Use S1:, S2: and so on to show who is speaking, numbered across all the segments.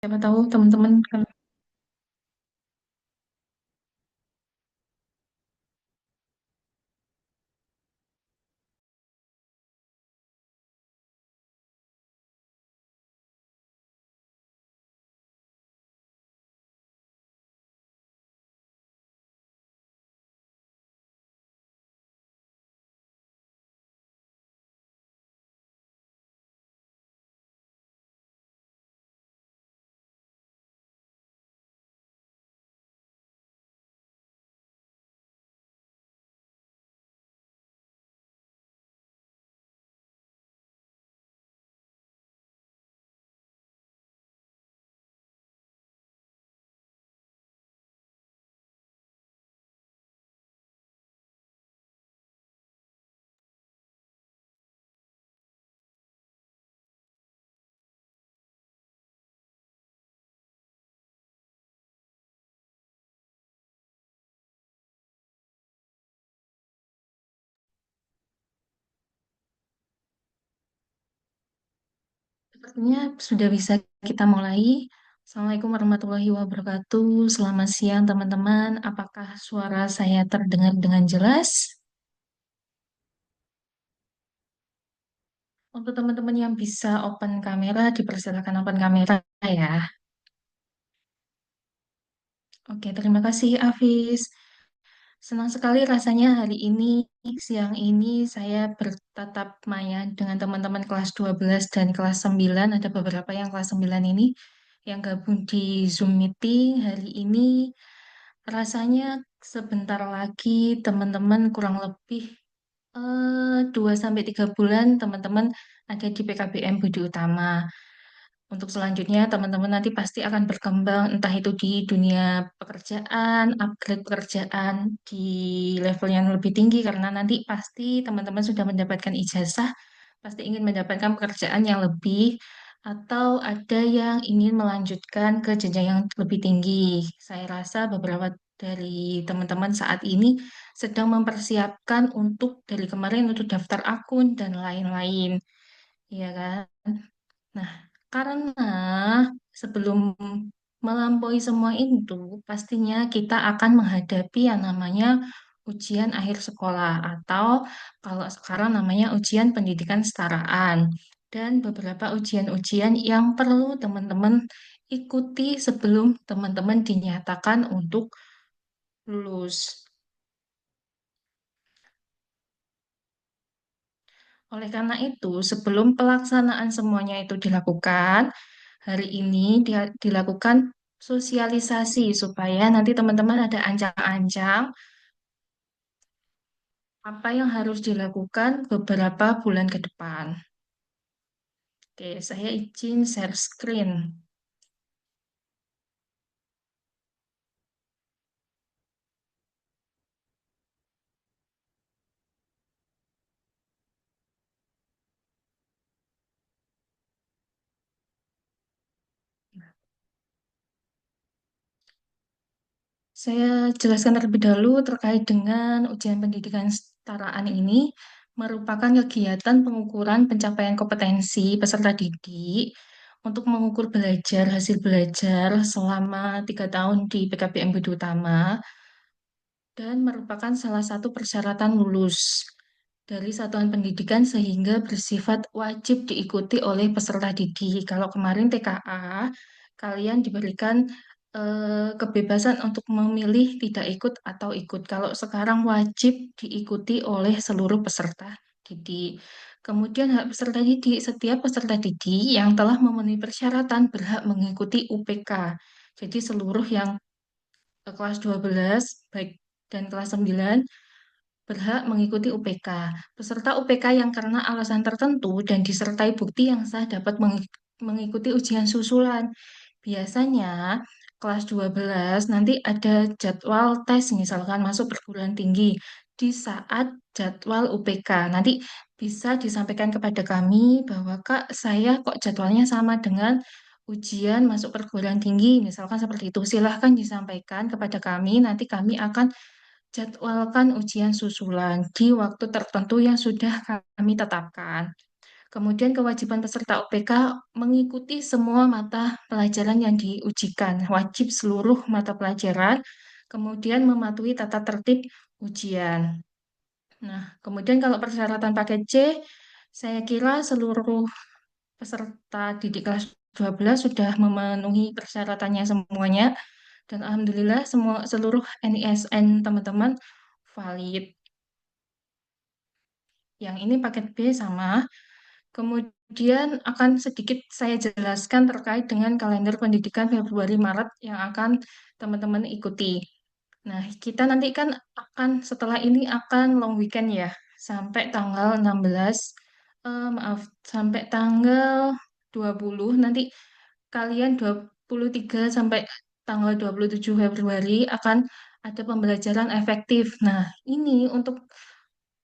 S1: Siapa tahu teman-teman kan. Sepertinya sudah bisa kita mulai. Assalamualaikum warahmatullahi wabarakatuh. Selamat siang teman-teman. Apakah suara saya terdengar dengan jelas? Untuk teman-teman yang bisa open kamera, dipersilakan open kamera ya. Oke, terima kasih Afis. Senang sekali rasanya hari ini, siang ini saya bertatap maya dengan teman-teman kelas 12 dan kelas 9. Ada beberapa yang kelas 9 ini yang gabung di Zoom meeting hari ini. Rasanya sebentar lagi teman-teman kurang lebih 2 sampai 3 bulan teman-teman ada di PKBM Budi Utama. Untuk selanjutnya, teman-teman nanti pasti akan berkembang, entah itu di dunia pekerjaan, upgrade pekerjaan di level yang lebih tinggi, karena nanti pasti teman-teman sudah mendapatkan ijazah, pasti ingin mendapatkan pekerjaan yang lebih, atau ada yang ingin melanjutkan ke jenjang yang lebih tinggi. Saya rasa beberapa dari teman-teman saat ini sedang mempersiapkan untuk dari kemarin untuk daftar akun dan lain-lain, ya kan? Nah, karena sebelum melampaui semua itu, pastinya kita akan menghadapi yang namanya ujian akhir sekolah atau kalau sekarang namanya ujian pendidikan setaraan dan beberapa ujian-ujian yang perlu teman-teman ikuti sebelum teman-teman dinyatakan untuk lulus. Oleh karena itu, sebelum pelaksanaan semuanya itu dilakukan, hari ini dia dilakukan sosialisasi supaya nanti teman-teman ada ancang-ancang apa yang harus dilakukan beberapa bulan ke depan. Oke, saya izin share screen. Saya jelaskan terlebih dahulu terkait dengan ujian pendidikan kesetaraan ini merupakan kegiatan pengukuran pencapaian kompetensi peserta didik untuk mengukur belajar, hasil belajar selama 3 tahun di PKBM Budi Utama dan merupakan salah satu persyaratan lulus dari satuan pendidikan sehingga bersifat wajib diikuti oleh peserta didik. Kalau kemarin TKA, kalian diberikan kebebasan untuk memilih tidak ikut atau ikut. Kalau sekarang wajib diikuti oleh seluruh peserta didik. Kemudian hak peserta didik, setiap peserta didik yang telah memenuhi persyaratan berhak mengikuti UPK. Jadi seluruh yang kelas 12 baik dan kelas 9 berhak mengikuti UPK. Peserta UPK yang karena alasan tertentu dan disertai bukti yang sah dapat mengikuti ujian susulan. Biasanya kelas 12 nanti ada jadwal tes misalkan masuk perguruan tinggi di saat jadwal UPK. Nanti bisa disampaikan kepada kami bahwa Kak, saya kok jadwalnya sama dengan ujian masuk perguruan tinggi, misalkan seperti itu. Silahkan disampaikan kepada kami, nanti kami akan jadwalkan ujian susulan di waktu tertentu yang sudah kami tetapkan. Kemudian kewajiban peserta UPK mengikuti semua mata pelajaran yang diujikan, wajib seluruh mata pelajaran, kemudian mematuhi tata tertib ujian. Nah, kemudian kalau persyaratan paket C, saya kira seluruh peserta didik kelas 12 sudah memenuhi persyaratannya semuanya, dan alhamdulillah semua seluruh NISN teman-teman valid. Yang ini paket B sama. Kemudian akan sedikit saya jelaskan terkait dengan kalender pendidikan Februari-Maret yang akan teman-teman ikuti. Nah, kita nanti kan akan setelah ini akan long weekend ya, sampai tanggal 16, maaf, sampai tanggal 20. Nanti kalian 23 sampai tanggal 27 Februari akan ada pembelajaran efektif. Nah, ini untuk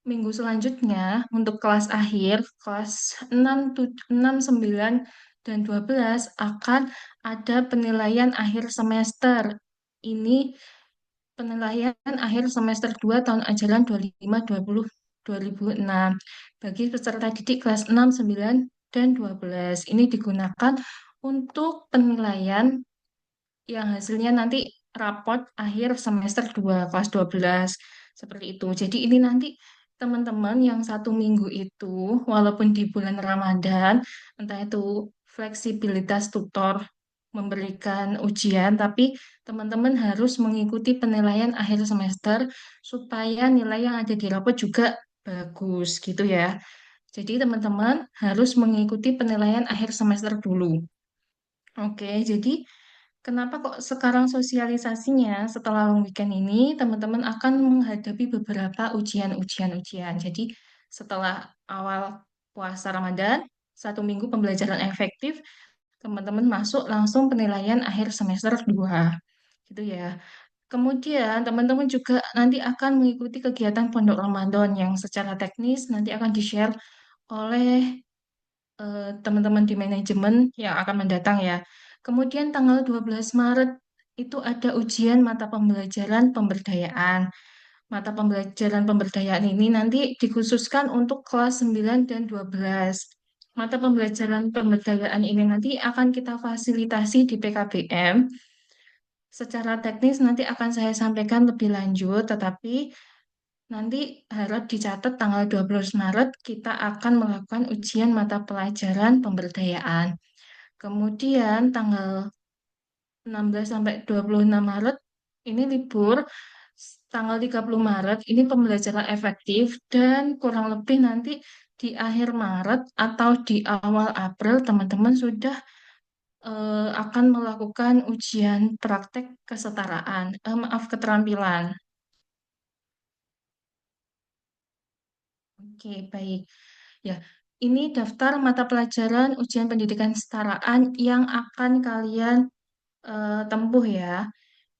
S1: minggu selanjutnya untuk kelas akhir, kelas 6, 9, dan 12 akan ada penilaian akhir semester. Ini penilaian akhir semester 2 tahun ajaran 25-20 2006 bagi peserta didik kelas 6, 9, dan 12. Ini digunakan untuk penilaian yang hasilnya nanti raport akhir semester 2 kelas 12 seperti itu. Jadi ini nanti teman-teman yang 1 minggu itu walaupun di bulan Ramadan entah itu fleksibilitas tutor memberikan ujian tapi teman-teman harus mengikuti penilaian akhir semester supaya nilai yang ada di raport juga bagus gitu ya. Jadi teman-teman harus mengikuti penilaian akhir semester dulu. Oke, jadi kenapa kok sekarang sosialisasinya setelah long weekend ini teman-teman akan menghadapi beberapa ujian-ujian. Jadi setelah awal puasa Ramadan, 1 minggu pembelajaran efektif, teman-teman masuk langsung penilaian akhir semester 2. Gitu ya. Kemudian teman-teman juga nanti akan mengikuti kegiatan Pondok Ramadan yang secara teknis nanti akan di-share oleh teman-teman di manajemen yang akan mendatang ya. Kemudian tanggal 12 Maret itu ada ujian mata pembelajaran pemberdayaan. Mata pembelajaran pemberdayaan ini nanti dikhususkan untuk kelas 9 dan 12. Mata pembelajaran pemberdayaan ini nanti akan kita fasilitasi di PKBM. Secara teknis nanti akan saya sampaikan lebih lanjut, tetapi nanti harap dicatat tanggal 12 Maret kita akan melakukan ujian mata pelajaran pemberdayaan. Kemudian tanggal 16 sampai 26 Maret ini libur. Tanggal 30 Maret ini pembelajaran efektif dan kurang lebih nanti di akhir Maret atau di awal April teman-teman sudah akan melakukan ujian praktek kesetaraan, maaf keterampilan. Oke, baik. Ya, ini daftar mata pelajaran ujian pendidikan kesetaraan yang akan kalian tempuh ya.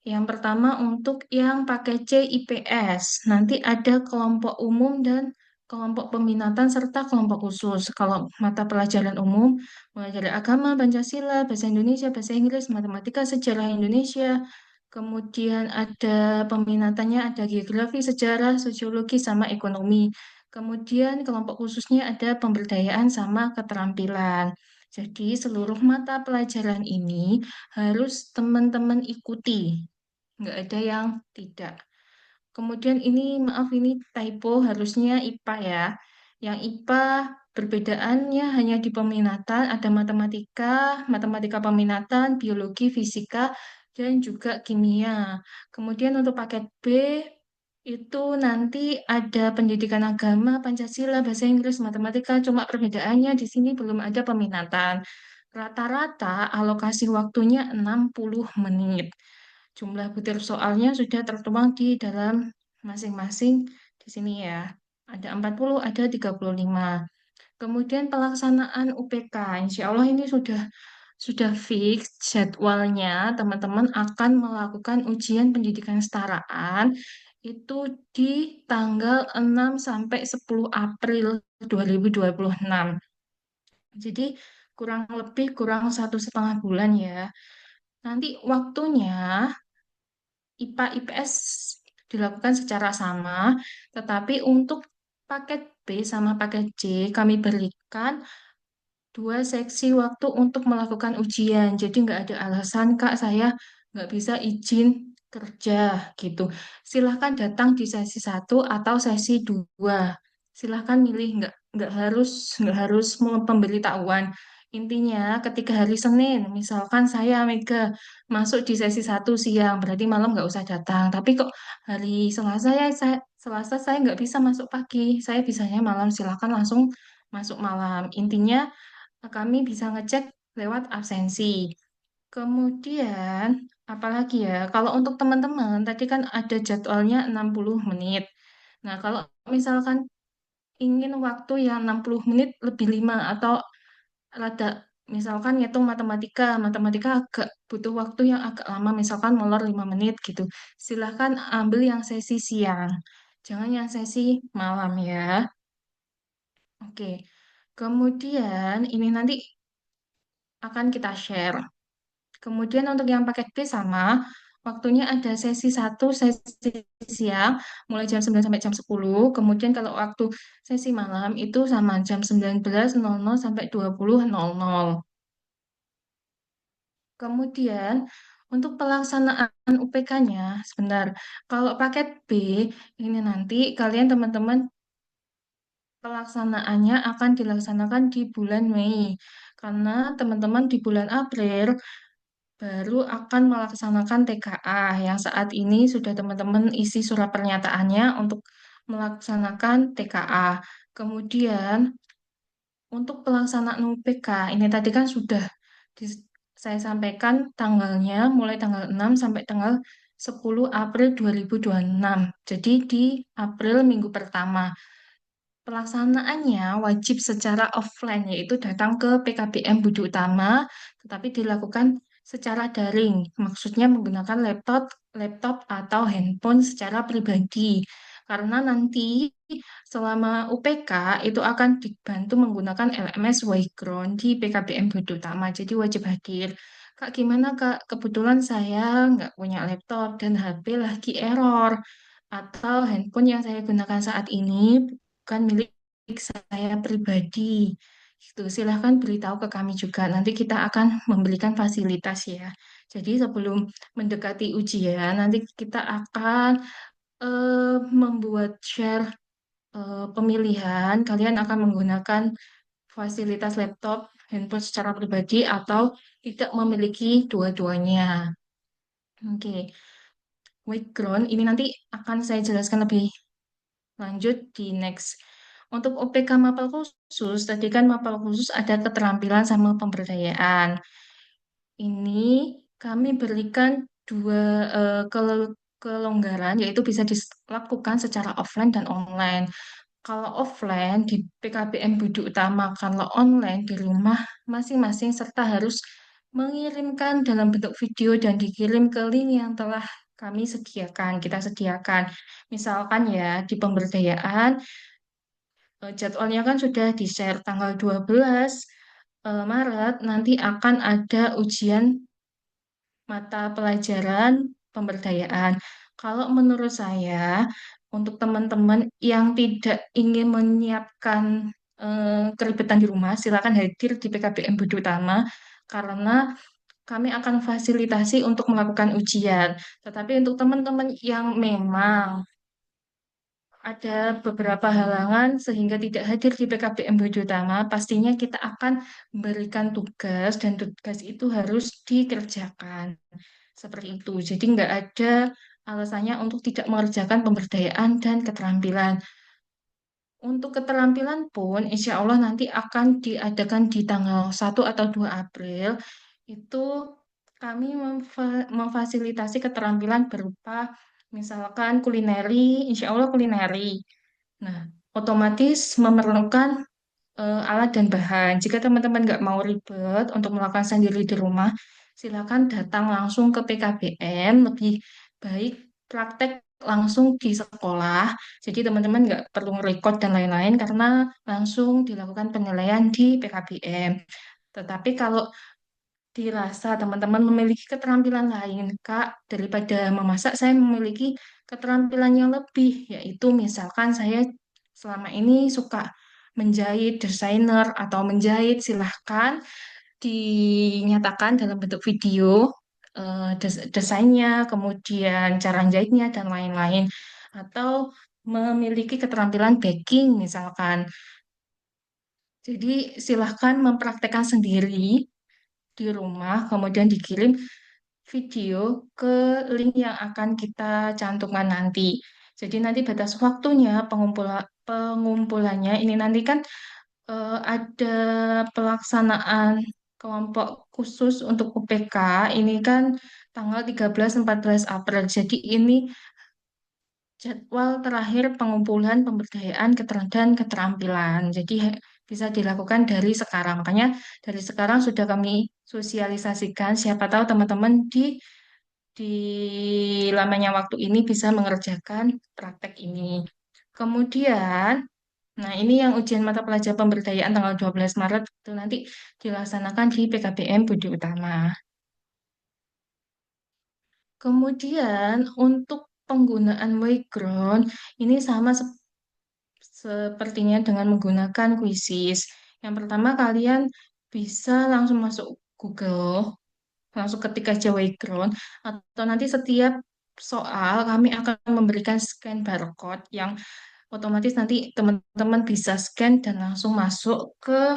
S1: Yang pertama untuk yang pakai C IPS, nanti ada kelompok umum dan kelompok peminatan serta kelompok khusus. Kalau mata pelajaran umum, mulai dari agama, Pancasila, bahasa Indonesia, bahasa Inggris, matematika, sejarah Indonesia. Kemudian ada peminatannya, ada geografi, sejarah, sosiologi, sama ekonomi. Kemudian kelompok khususnya ada pemberdayaan sama keterampilan. Jadi seluruh mata pelajaran ini harus teman-teman ikuti, nggak ada yang tidak. Kemudian ini, maaf ini typo, harusnya IPA ya. Yang IPA perbedaannya hanya di peminatan, ada matematika, matematika peminatan, biologi, fisika, dan juga kimia. Kemudian untuk paket B, itu nanti ada pendidikan agama, Pancasila, bahasa Inggris, matematika, cuma perbedaannya di sini belum ada peminatan. Rata-rata alokasi waktunya 60 menit. Jumlah butir soalnya sudah tertuang di dalam masing-masing di sini ya. Ada 40, ada 35. Kemudian pelaksanaan UPK. Insya Allah ini sudah fix jadwalnya. Teman-teman akan melakukan ujian pendidikan kesetaraan itu di tanggal 6 sampai 10 April 2026. Jadi kurang 1,5 bulan ya. Nanti waktunya IPA IPS dilakukan secara sama, tetapi untuk paket B sama paket C kami beri menyediakan dua seksi waktu untuk melakukan ujian. Jadi nggak ada alasan, Kak, saya nggak bisa izin kerja gitu. Silahkan datang di sesi satu atau sesi dua. Silahkan milih, nggak harus pemberitahuan. Intinya ketika hari Senin, misalkan saya Mega masuk di sesi satu siang, berarti malam nggak usah datang. Tapi kok hari Selasa saya nggak bisa masuk pagi, saya bisanya malam. Silahkan langsung masuk malam. Intinya kami bisa ngecek lewat absensi. Kemudian, apalagi ya, kalau untuk teman-teman, tadi kan ada jadwalnya 60 menit. Nah, kalau misalkan ingin waktu yang 60 menit lebih 5 atau rada, misalkan ngitung matematika agak butuh waktu yang agak lama, misalkan molor 5 menit gitu. Silahkan ambil yang sesi siang. Jangan yang sesi malam ya. Oke. Kemudian, ini nanti akan kita share. Kemudian untuk yang paket B sama, waktunya ada sesi satu sesi siang, mulai jam 9 sampai jam 10. Kemudian kalau waktu sesi malam itu sama jam 19.00 sampai 20.00. Kemudian untuk pelaksanaan UPK-nya, sebentar, kalau paket B, ini nanti kalian teman-teman pelaksanaannya akan dilaksanakan di bulan Mei. Karena teman-teman di bulan April baru akan melaksanakan TKA yang saat ini sudah teman-teman isi surat pernyataannya untuk melaksanakan TKA. Kemudian untuk pelaksanaan UPK ini tadi kan sudah di- saya sampaikan tanggalnya mulai tanggal 6 sampai tanggal 10 April 2026. Jadi di April minggu pertama. Pelaksanaannya wajib secara offline, yaitu datang ke PKBM Budi Utama, tetapi dilakukan secara daring, maksudnya menggunakan laptop atau handphone secara pribadi. Karena nanti selama UPK itu akan dibantu menggunakan LMS Wayground di PKBM Budi Utama, jadi wajib hadir. Kak, gimana Kak? Kebetulan saya nggak punya laptop dan HP lagi error, atau handphone yang saya gunakan saat ini bukan milik saya pribadi. Gitu. Silahkan beritahu ke kami juga. Nanti kita akan memberikan fasilitas ya. Jadi sebelum mendekati ujian, nanti kita akan membuat share pemilihan. Kalian akan menggunakan fasilitas laptop, handphone secara pribadi atau tidak memiliki dua-duanya. Oke, background ini nanti akan saya jelaskan lebih lanjut di next. Untuk OPK Mapel khusus, tadi kan Mapel khusus ada keterampilan sama pemberdayaan. Ini kami berikan dua kelonggaran, yaitu bisa dilakukan secara offline dan online. Kalau offline di PKBM Budi Utama, kalau online di rumah masing-masing serta harus mengirimkan dalam bentuk video dan dikirim ke link yang telah kita sediakan. Misalkan ya, di pemberdayaan, jadwalnya kan sudah di-share tanggal 12 Maret, nanti akan ada ujian mata pelajaran pemberdayaan. Kalau menurut saya, untuk teman-teman yang tidak ingin menyiapkan keribetan di rumah, silakan hadir di PKBM Budi Utama karena kami akan fasilitasi untuk melakukan ujian. Tetapi untuk teman-teman yang memang ada beberapa halangan sehingga tidak hadir di PKBM Budi Utama, pastinya kita akan berikan tugas dan tugas itu harus dikerjakan. Seperti itu. Jadi nggak ada alasannya untuk tidak mengerjakan pemberdayaan dan keterampilan. Untuk keterampilan pun, insya Allah nanti akan diadakan di tanggal 1 atau 2 April. Itu kami memfasilitasi keterampilan berupa misalkan kulineri, insya Allah kulineri. Nah, otomatis memerlukan alat dan bahan. Jika teman-teman nggak mau ribet untuk melakukan sendiri di rumah, silakan datang langsung ke PKBM. Lebih baik praktek langsung di sekolah. Jadi teman-teman nggak perlu record dan lain-lain karena langsung dilakukan penilaian di PKBM. Tetapi kalau dirasa teman-teman memiliki keterampilan lain, Kak, daripada memasak, saya memiliki keterampilan yang lebih, yaitu misalkan saya selama ini suka menjahit, desainer, atau menjahit, silahkan dinyatakan dalam bentuk video, desainnya, kemudian cara jahitnya, dan lain-lain. Atau memiliki keterampilan baking, misalkan. Jadi, silahkan mempraktekkan sendiri di rumah, kemudian dikirim video ke link yang akan kita cantumkan nanti. Jadi nanti batas waktunya pengumpulannya ini nanti kan ada pelaksanaan kelompok khusus untuk UPK ini kan tanggal 13-14 April. Jadi ini jadwal terakhir pengumpulan pemberdayaan dan keterampilan. Jadi bisa dilakukan dari sekarang. Makanya dari sekarang sudah kami sosialisasikan. Siapa tahu teman-teman di lamanya waktu ini bisa mengerjakan praktek ini. Kemudian, nah ini yang ujian mata pelajaran pemberdayaan tanggal 12 Maret itu nanti dilaksanakan di PKBM Budi Utama. Kemudian untuk penggunaan background ini sama sepertinya dengan menggunakan quizzes. Yang pertama kalian bisa langsung masuk Google, langsung ketik aja background, atau nanti setiap soal kami akan memberikan scan barcode yang otomatis nanti teman-teman bisa scan dan langsung masuk ke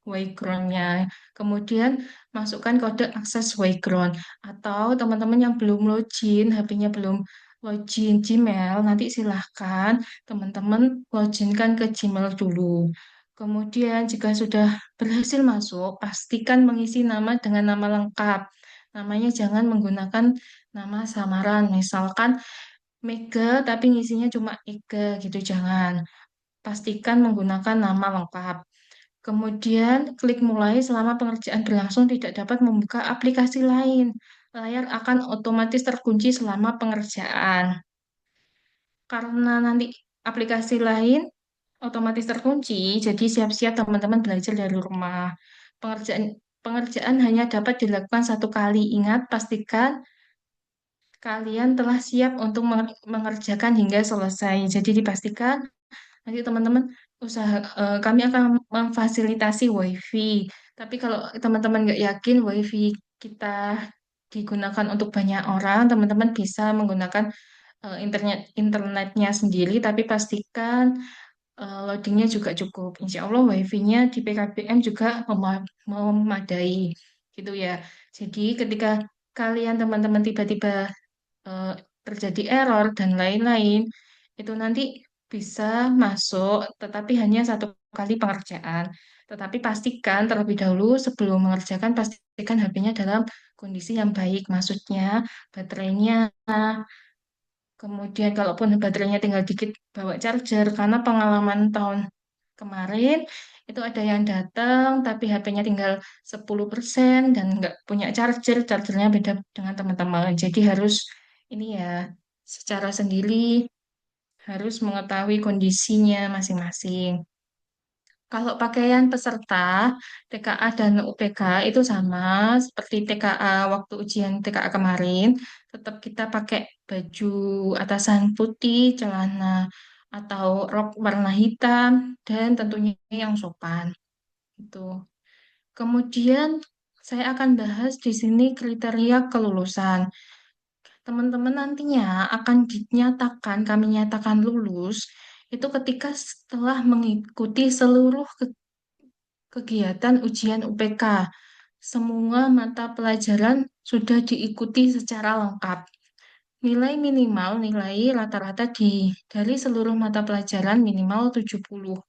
S1: Wayground-nya. Kemudian masukkan kode akses Wayground. Atau teman-teman yang belum login, HP-nya belum login Gmail, nanti silahkan teman-teman loginkan ke Gmail dulu. Kemudian jika sudah berhasil masuk, pastikan mengisi nama dengan nama lengkap. Namanya jangan menggunakan nama samaran. Misalkan Mega tapi ngisinya cuma Ega gitu, jangan. Pastikan menggunakan nama lengkap. Kemudian klik mulai selama pengerjaan berlangsung tidak dapat membuka aplikasi lain. Layar akan otomatis terkunci selama pengerjaan. Karena nanti aplikasi lain otomatis terkunci, jadi siap-siap teman-teman belajar dari rumah. Pengerjaan pengerjaan hanya dapat dilakukan satu kali. Ingat, pastikan kalian telah siap untuk mengerjakan hingga selesai. Jadi dipastikan nanti teman-teman kami akan memfasilitasi WiFi. Tapi kalau teman-teman nggak yakin WiFi kita digunakan untuk banyak orang, teman-teman bisa menggunakan internetnya sendiri. Tapi pastikan loadingnya juga cukup. Insya Allah WiFi-nya di PKBM juga memadai, gitu ya. Jadi ketika kalian teman-teman tiba-tiba eh, terjadi error dan lain-lain, itu nanti bisa masuk, tetapi hanya satu kali pengerjaan. Tetapi pastikan terlebih dahulu sebelum mengerjakan, pastikan HP-nya dalam kondisi yang baik. Maksudnya baterainya, kemudian kalaupun baterainya tinggal dikit, bawa charger. Karena pengalaman tahun kemarin, itu ada yang datang, tapi HP-nya tinggal 10% dan nggak punya charger. Chargernya beda dengan teman-teman. Jadi harus ini ya, secara sendiri harus mengetahui kondisinya masing-masing. Kalau pakaian peserta TKA dan UPK itu sama seperti TKA waktu ujian TKA kemarin, tetap kita pakai baju atasan putih, celana atau rok warna hitam, dan tentunya yang sopan. Itu. Kemudian saya akan bahas di sini kriteria kelulusan. Teman-teman nantinya akan dinyatakan, kami nyatakan lulus, itu ketika setelah mengikuti seluruh kegiatan ujian UPK. Semua mata pelajaran sudah diikuti secara lengkap. Nilai minimal, nilai rata-rata dari seluruh mata pelajaran minimal 70.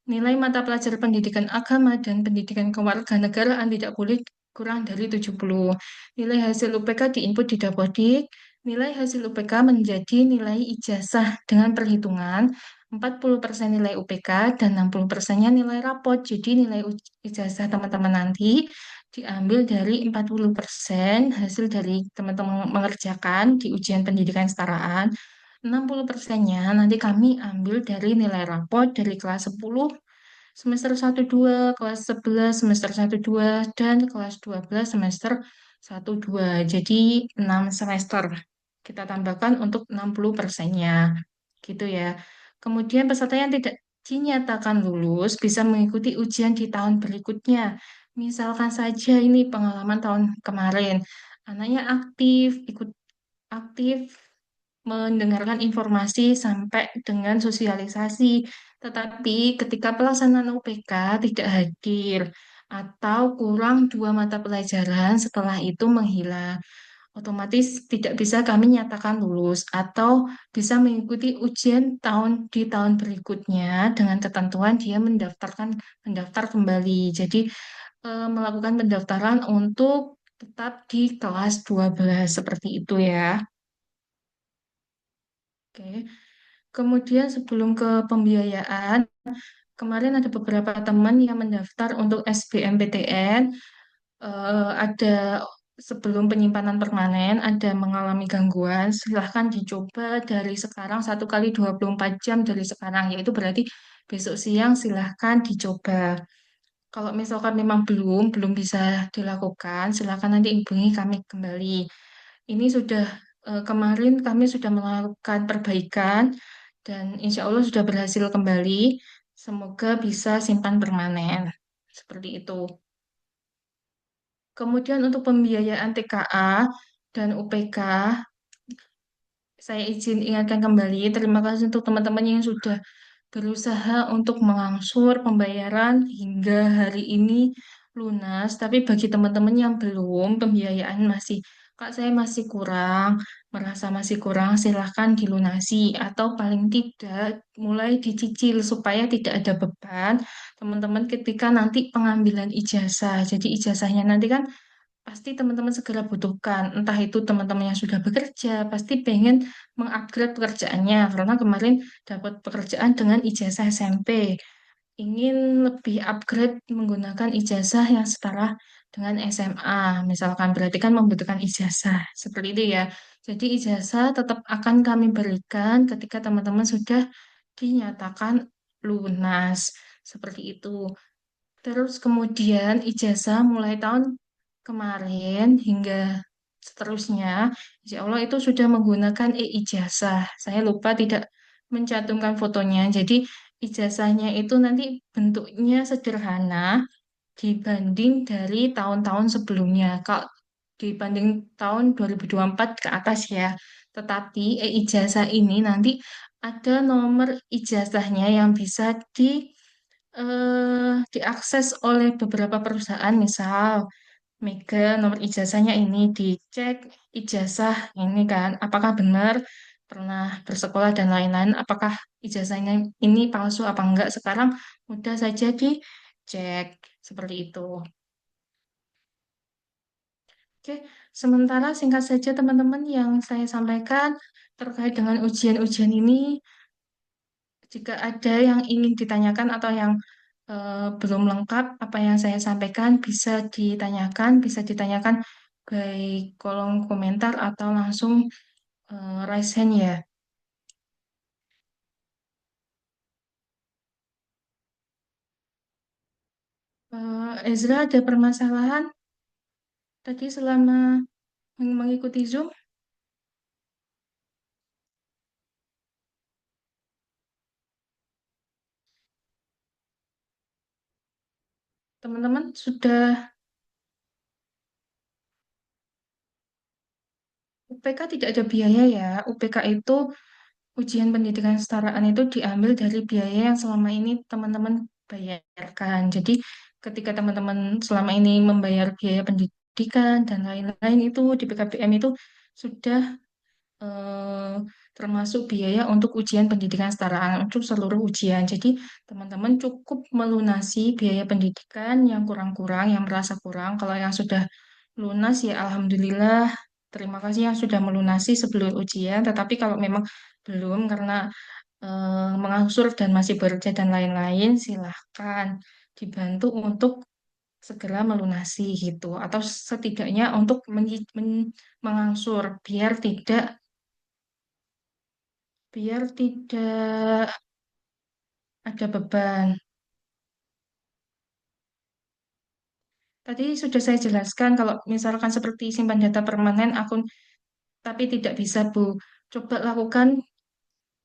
S1: Nilai mata pelajaran pendidikan agama dan pendidikan kewarganegaraan tidak boleh kurang dari 70. Nilai hasil UPK diinput di Dapodik. Nilai hasil UPK menjadi nilai ijazah dengan perhitungan 40% nilai UPK dan 60%-nya nilai rapot. Jadi nilai ijazah teman-teman nanti diambil dari 40% hasil dari teman-teman mengerjakan di ujian pendidikan kesetaraan. 60%-nya nanti kami ambil dari nilai raport dari kelas 10, semester 1-2, kelas 11, semester 1-2, dan kelas 12, semester 1-2. Jadi 6 semester. Kita tambahkan untuk 60%-nya. Gitu ya. Kemudian peserta yang tidak dinyatakan lulus bisa mengikuti ujian di tahun berikutnya. Misalkan saja ini pengalaman tahun kemarin, anaknya ikut aktif mendengarkan informasi sampai dengan sosialisasi. Tetapi ketika pelaksanaan UPK tidak hadir atau kurang dua mata pelajaran setelah itu menghilang, otomatis tidak bisa kami nyatakan lulus atau bisa mengikuti ujian di tahun berikutnya dengan ketentuan dia mendaftar kembali. Jadi melakukan pendaftaran untuk tetap di kelas 12 seperti itu ya. Oke. Kemudian sebelum ke pembiayaan, kemarin ada beberapa teman yang mendaftar untuk SBMPTN. Ada sebelum penyimpanan permanen, ada mengalami gangguan, silahkan dicoba dari sekarang 1 kali 24 jam dari sekarang, yaitu berarti besok siang silahkan dicoba. Kalau misalkan memang belum bisa dilakukan, silahkan nanti hubungi kami kembali. Ini sudah kemarin kami sudah melakukan perbaikan dan insya Allah sudah berhasil kembali. Semoga bisa simpan permanen. Seperti itu. Kemudian untuk pembiayaan TKA dan UPK, saya izin ingatkan kembali, terima kasih untuk teman-teman yang sudah berusaha untuk mengangsur pembayaran hingga hari ini lunas. Tapi bagi teman-teman yang belum, pembiayaan masih, Kak, saya masih kurang, merasa masih kurang, silahkan dilunasi atau paling tidak mulai dicicil supaya tidak ada beban teman-teman ketika nanti pengambilan ijazah. Jadi ijazahnya nanti kan pasti teman-teman segera butuhkan. Entah itu teman-teman yang sudah bekerja, pasti pengen mengupgrade pekerjaannya karena kemarin dapat pekerjaan dengan ijazah SMP. Ingin lebih upgrade menggunakan ijazah yang setara dengan SMA. Misalkan berarti kan membutuhkan ijazah. Seperti itu ya. Jadi ijazah tetap akan kami berikan ketika teman-teman sudah dinyatakan lunas. Seperti itu. Terus kemudian ijazah mulai tahun kemarin hingga seterusnya, insya Allah itu sudah menggunakan e-ijazah. Saya lupa tidak mencantumkan fotonya. Jadi ijazahnya itu nanti bentuknya sederhana dibanding dari tahun-tahun sebelumnya. Kalau dibanding tahun 2024 ke atas ya. Tetapi e-ijazah ini nanti ada nomor ijazahnya yang bisa diakses oleh beberapa perusahaan, misal Mega nomor ijazahnya ini dicek ijazah ini kan, apakah benar pernah bersekolah dan lain-lain, apakah ijazahnya ini palsu apa enggak. Sekarang mudah saja dicek seperti itu. Oke, sementara singkat saja teman-teman yang saya sampaikan terkait dengan ujian-ujian ini. Jika ada yang ingin ditanyakan atau yang belum lengkap apa yang saya sampaikan, bisa ditanyakan baik kolom komentar atau langsung raise hand ya. Ezra ada permasalahan tadi selama mengikuti Zoom, teman-teman sudah UPK tidak ada biaya ya. UPK itu ujian pendidikan kesetaraan itu diambil dari biaya yang selama ini teman-teman bayarkan. Jadi ketika teman-teman selama ini membayar biaya pendidikan dan lain-lain itu di PKBM itu sudah eh, termasuk biaya untuk ujian pendidikan kesetaraan untuk seluruh ujian. Jadi teman-teman cukup melunasi biaya pendidikan yang kurang-kurang, yang merasa kurang. Kalau yang sudah lunas ya alhamdulillah. Terima kasih yang sudah melunasi sebelum ujian. Tetapi kalau memang belum karena mengangsur dan masih bekerja dan lain-lain, silahkan dibantu untuk segera melunasi gitu. Atau setidaknya untuk mengangsur biar tidak ada beban. Tadi sudah saya jelaskan kalau misalkan seperti simpan data permanen akun tapi tidak bisa Bu. Coba lakukan,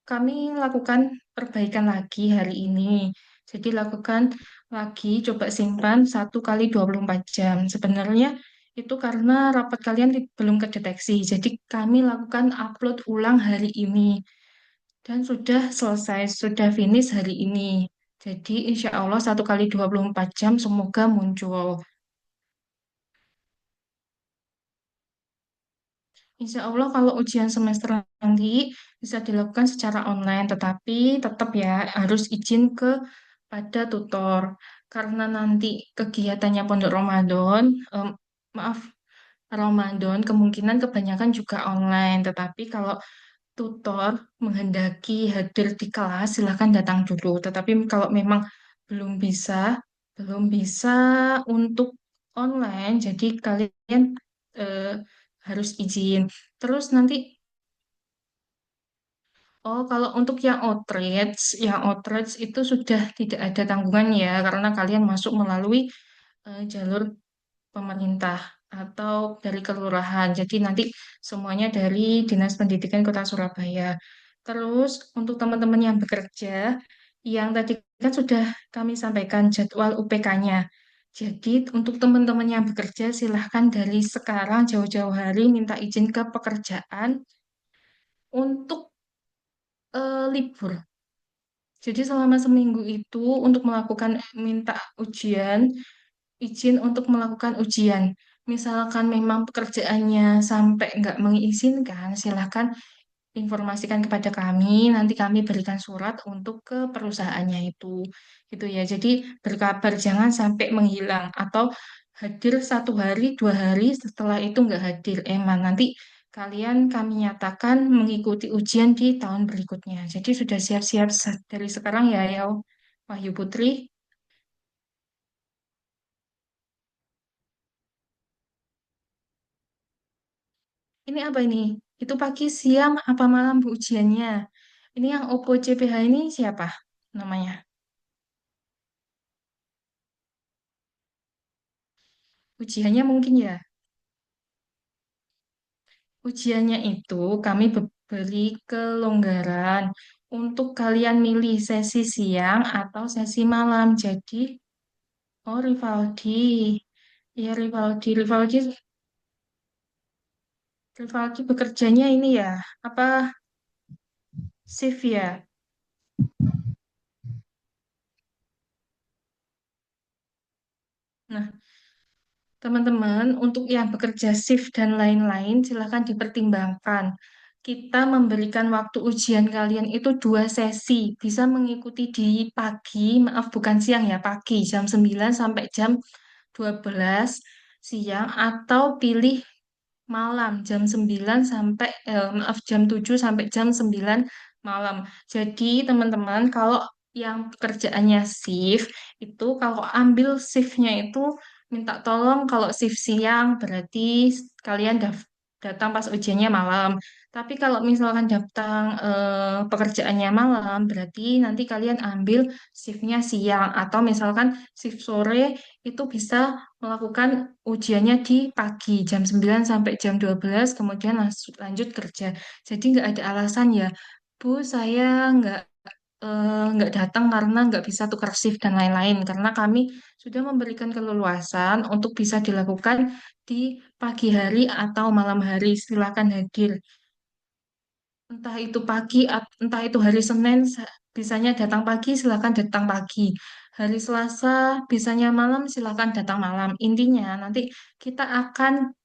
S1: kami lakukan perbaikan lagi hari ini. Jadi lakukan lagi, coba simpan 1 kali 24 jam. Sebenarnya itu karena rapat kalian belum kedeteksi. Jadi kami lakukan upload ulang hari ini. Dan sudah selesai, sudah finish hari ini. Jadi insya Allah 1 kali 24 jam semoga muncul. Insya Allah kalau ujian semester nanti bisa dilakukan secara online, tetapi tetap ya harus izin pada tutor. Karena nanti kegiatannya Pondok Ramadan, maaf, Ramadan kemungkinan kebanyakan juga online. Tetapi kalau tutor menghendaki hadir di kelas, silahkan datang dulu. Tetapi kalau memang belum bisa, belum bisa untuk online, jadi kalian eh, harus izin. Terus nanti, oh kalau untuk yang outreach itu sudah tidak ada tanggungan ya, karena kalian masuk melalui jalur pemerintah atau dari kelurahan. Jadi nanti semuanya dari Dinas Pendidikan Kota Surabaya. Terus untuk teman-teman yang bekerja, yang tadi kan sudah kami sampaikan jadwal UPK-nya. Jadi untuk teman-teman yang bekerja silahkan dari sekarang jauh-jauh hari minta izin ke pekerjaan untuk libur. Jadi selama seminggu itu untuk melakukan minta ujian, izin untuk melakukan ujian. Misalkan memang pekerjaannya sampai nggak mengizinkan, silahkan informasikan kepada kami, nanti kami berikan surat untuk ke perusahaannya itu. Gitu ya. Jadi berkabar jangan sampai menghilang atau hadir 1 hari, 2 hari setelah itu nggak hadir. Emang nanti kalian kami nyatakan mengikuti ujian di tahun berikutnya. Jadi sudah siap-siap dari sekarang ya, ya Wahyu Putri. Ini apa ini? Itu pagi, siang, apa malam Bu ujiannya? Ini yang Oppo CPH ini siapa namanya? Ujiannya mungkin ya. Ujiannya itu kami beri kelonggaran untuk kalian milih sesi siang atau sesi malam. Jadi, oh Rivaldi. Ya Rivaldi bekerjanya ini ya, apa shift ya? Nah, teman-teman, untuk yang bekerja shift dan lain-lain, silakan dipertimbangkan. Kita memberikan waktu ujian kalian itu 2 sesi. Bisa mengikuti di pagi, maaf bukan siang ya, pagi jam 9 sampai jam 12 siang atau pilih malam jam 7 sampai jam 9 malam. Jadi teman-teman kalau yang pekerjaannya shift itu kalau ambil shiftnya itu minta tolong kalau shift siang berarti kalian datang pas ujiannya malam. Tapi kalau misalkan datang pekerjaannya malam berarti nanti kalian ambil shiftnya siang atau misalkan shift sore itu bisa melakukan ujiannya di pagi jam 9 sampai jam 12 kemudian lanjut kerja. Jadi nggak ada alasan ya, Bu, saya nggak datang karena nggak bisa tukar shift dan lain-lain. Karena kami sudah memberikan keleluasan untuk bisa dilakukan di pagi hari atau malam hari. Silakan hadir. Entah itu pagi, entah itu hari Senin, bisanya datang pagi, silakan datang pagi. Hari Selasa, bisanya malam, silakan datang malam. Intinya, nanti kita akan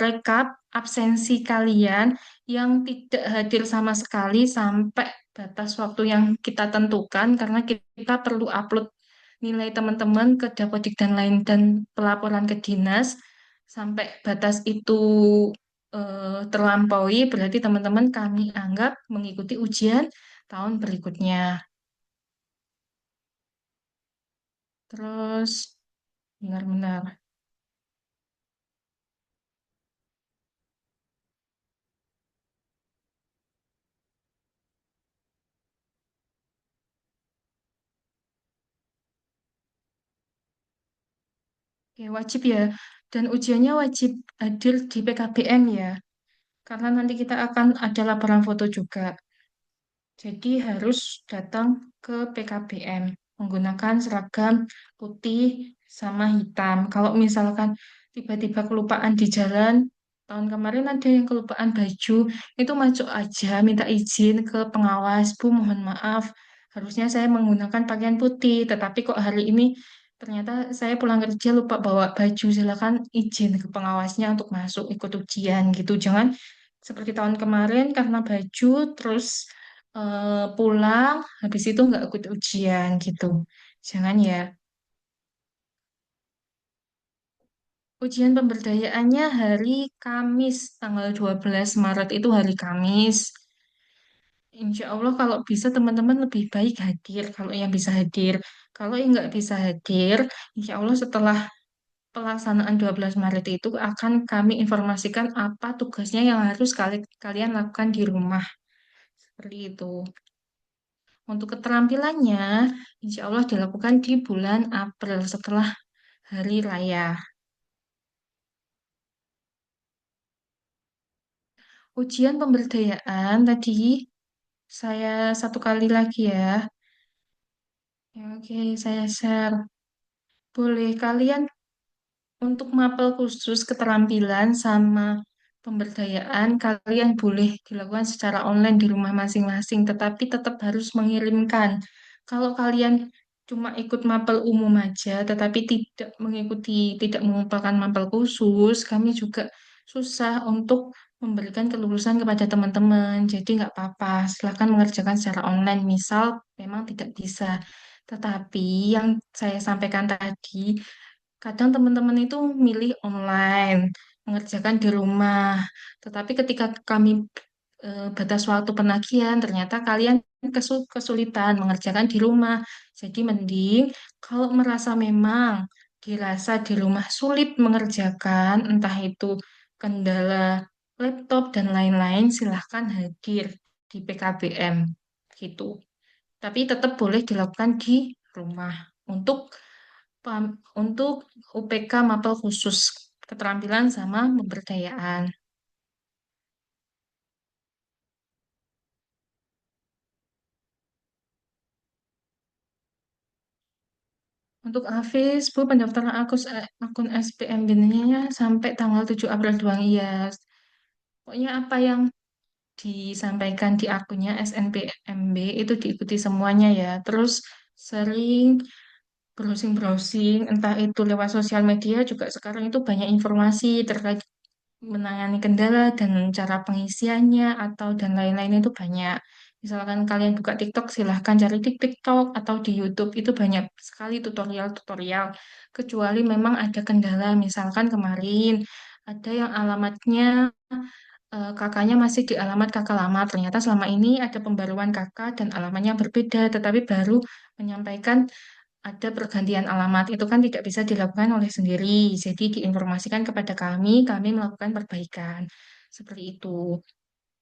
S1: rekap absensi kalian yang tidak hadir sama sekali sampai batas waktu yang kita tentukan, karena kita perlu upload nilai teman-teman ke Dapodik dan lain dan pelaporan ke dinas. Sampai batas itu terlampaui, berarti teman-teman kami anggap mengikuti ujian tahun berikutnya. Terus, benar-benar. Oke, wajib ya. Dan ujiannya wajib hadir di PKBM ya. Karena nanti kita akan ada laporan foto juga. Jadi harus datang ke PKBM menggunakan seragam putih sama hitam. Kalau misalkan tiba-tiba kelupaan di jalan, tahun kemarin ada yang kelupaan baju, itu masuk aja minta izin ke pengawas, Bu, mohon maaf, harusnya saya menggunakan pakaian putih, tetapi kok hari ini ternyata saya pulang kerja lupa bawa baju, silakan izin ke pengawasnya untuk masuk ikut ujian gitu. Jangan seperti tahun kemarin karena baju terus pulang habis itu nggak ikut ujian gitu. Jangan ya. Ujian pemberdayaannya hari Kamis, tanggal 12 Maret itu hari Kamis. Insya Allah kalau bisa teman-teman lebih baik hadir kalau yang bisa hadir. Kalau yang nggak bisa hadir, insya Allah setelah pelaksanaan 12 Maret itu akan kami informasikan apa tugasnya yang harus kalian lakukan di rumah. Seperti itu. Untuk keterampilannya, insya Allah dilakukan di bulan April setelah Hari Raya. Ujian pemberdayaan tadi saya satu kali lagi ya. Ya, oke, saya share. Boleh kalian untuk mapel khusus keterampilan sama pemberdayaan, kalian boleh dilakukan secara online di rumah masing-masing, tetapi tetap harus mengirimkan. Kalau kalian cuma ikut mapel umum aja, tetapi tidak mengumpulkan mapel khusus, kami juga susah untuk memberikan kelulusan kepada teman-teman. Jadi nggak apa-apa, silahkan mengerjakan secara online. Misal memang tidak bisa. Tetapi yang saya sampaikan tadi, kadang teman-teman itu milih online, mengerjakan di rumah. Tetapi ketika kami batas waktu penagihan, ternyata kalian kesulitan mengerjakan di rumah. Jadi mending kalau merasa memang dirasa di rumah sulit mengerjakan, entah itu kendala laptop dan lain-lain, silahkan hadir di PKBM gitu. Tapi tetap boleh dilakukan di rumah. Untuk UPK mapel khusus keterampilan sama pemberdayaan. Untuk Hafiz, Bu, pendaftaran akun SPMB-nya sampai tanggal 7 April doang. Iya. Pokoknya apa yang disampaikan di akunnya SNPMB itu diikuti semuanya ya. Terus sering browsing-browsing, entah itu lewat sosial media juga sekarang itu banyak informasi terkait menangani kendala dan cara pengisiannya atau dan lain-lain itu banyak. Misalkan kalian buka TikTok, silahkan cari di TikTok atau di YouTube itu banyak sekali tutorial-tutorial. Kecuali memang ada kendala, misalkan kemarin ada yang alamatnya kakaknya masih di alamat kakak lama. Ternyata selama ini ada pembaruan kakak dan alamatnya berbeda, tetapi baru menyampaikan ada pergantian alamat itu kan tidak bisa dilakukan oleh sendiri. Jadi diinformasikan kepada kami melakukan perbaikan. Seperti itu.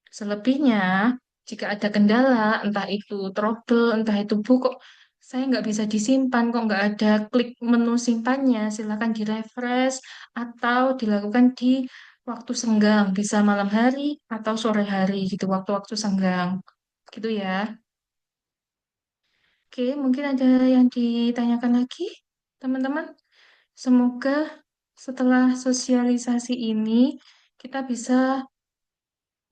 S1: Selebihnya, jika ada kendala, entah itu trouble, entah itu bu, kok saya nggak bisa disimpan, kok nggak ada klik menu simpannya, silakan direfresh atau dilakukan di waktu senggang, bisa malam hari atau sore hari gitu, waktu-waktu senggang. Gitu ya. Oke, mungkin ada yang ditanyakan lagi, teman-teman. Semoga setelah sosialisasi ini kita bisa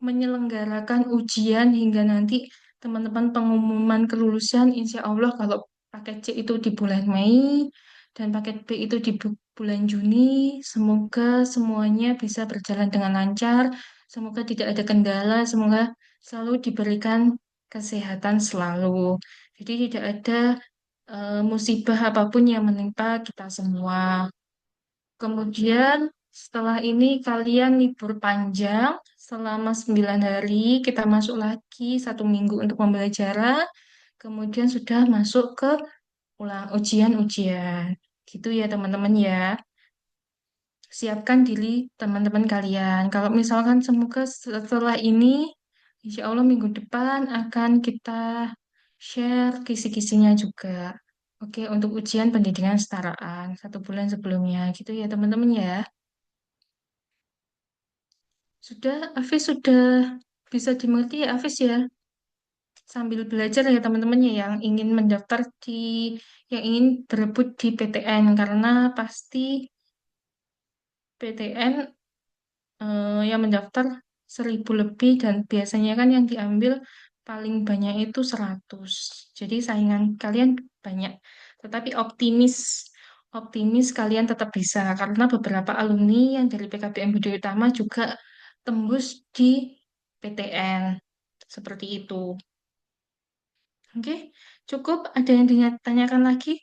S1: menyelenggarakan ujian hingga nanti teman-teman pengumuman kelulusan, insya Allah kalau paket C itu di bulan Mei dan paket B itu di bulan Juni, semoga semuanya bisa berjalan dengan lancar, semoga tidak ada kendala, semoga selalu diberikan kesehatan selalu. Jadi tidak ada musibah apapun yang menimpa kita semua. Kemudian setelah ini kalian libur panjang selama 9 hari, kita masuk lagi 1 minggu untuk pembelajaran, kemudian sudah masuk ke ujian-ujian. Gitu ya teman-teman ya. Siapkan diri teman-teman kalian. Kalau misalkan semoga setelah ini, insya Allah minggu depan akan kita share kisi-kisinya juga. Oke, untuk ujian pendidikan kesetaraan 1 bulan sebelumnya, gitu ya teman-teman ya. Sudah, Hafiz sudah bisa dimengerti ya, Hafiz ya? sambil belajar ya teman-temannya yang ingin mendaftar yang ingin berebut di PTN karena pasti PTN yang mendaftar 1.000 lebih dan biasanya kan yang diambil paling banyak itu 100. Jadi saingan kalian banyak. Tetapi optimis kalian tetap bisa karena beberapa alumni yang dari PKBM Budi Utama juga tembus di PTN. Seperti itu. Oke, cukup. Ada yang ditanyakan lagi?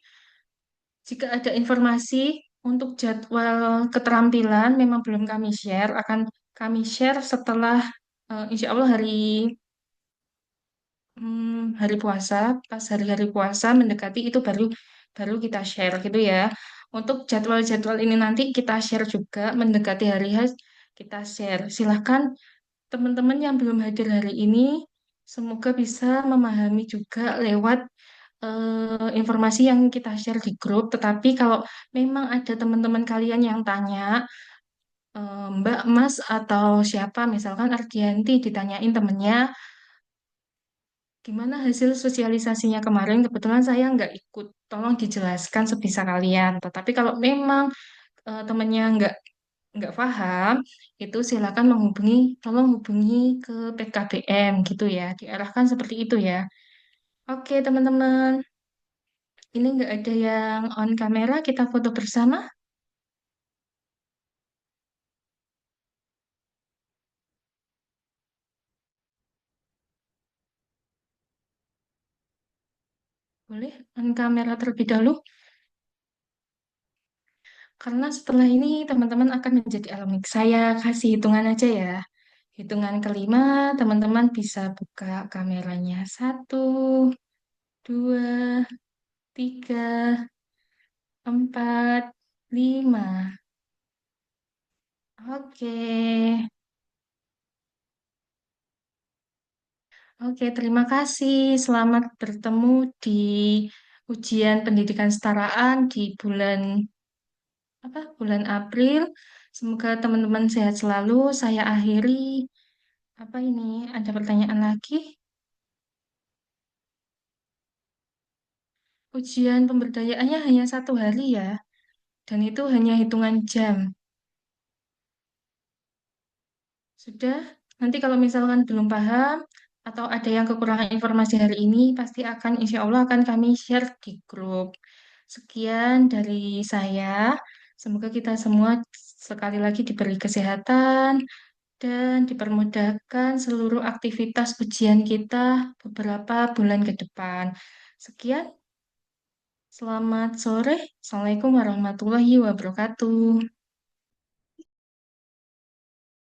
S1: Jika ada informasi untuk jadwal keterampilan, memang belum kami share, akan kami share setelah insya Allah hari puasa, pas hari-hari puasa mendekati itu baru baru kita share gitu ya. Untuk jadwal-jadwal ini nanti kita share juga mendekati hari H kita share. Silahkan teman-teman yang belum hadir hari ini, semoga bisa memahami juga lewat informasi yang kita share di grup. Tetapi kalau memang ada teman-teman kalian yang tanya, Mbak, Mas, atau siapa, misalkan Ardianti ditanyain temennya, gimana hasil sosialisasinya kemarin? Kebetulan saya nggak ikut, tolong dijelaskan sebisa kalian. Tetapi kalau memang temennya nggak paham, itu silakan tolong hubungi ke PKBM gitu ya, diarahkan seperti itu ya. Oke, teman-teman. Ini nggak ada yang on kamera, kita foto bersama. Boleh on kamera terlebih dahulu. Karena setelah ini teman-teman akan menjadi alumni. Saya kasih hitungan aja ya. Hitungan kelima, teman-teman bisa buka kameranya. Satu, dua, tiga, empat, lima. Oke. Oke, terima kasih. Selamat bertemu di ujian pendidikan setaraan di bulan April. Semoga teman-teman sehat selalu. Saya akhiri. Apa ini? Ada pertanyaan lagi? Ujian pemberdayaannya hanya 1 hari ya, dan itu hanya hitungan jam. Sudah, nanti kalau misalkan belum paham atau ada yang kekurangan informasi hari ini, pasti insya Allah akan kami share di grup. Sekian dari saya. Semoga kita semua sekali lagi diberi kesehatan dan dipermudahkan seluruh aktivitas ujian kita beberapa bulan ke depan. Sekian, selamat sore. Assalamualaikum warahmatullahi wabarakatuh.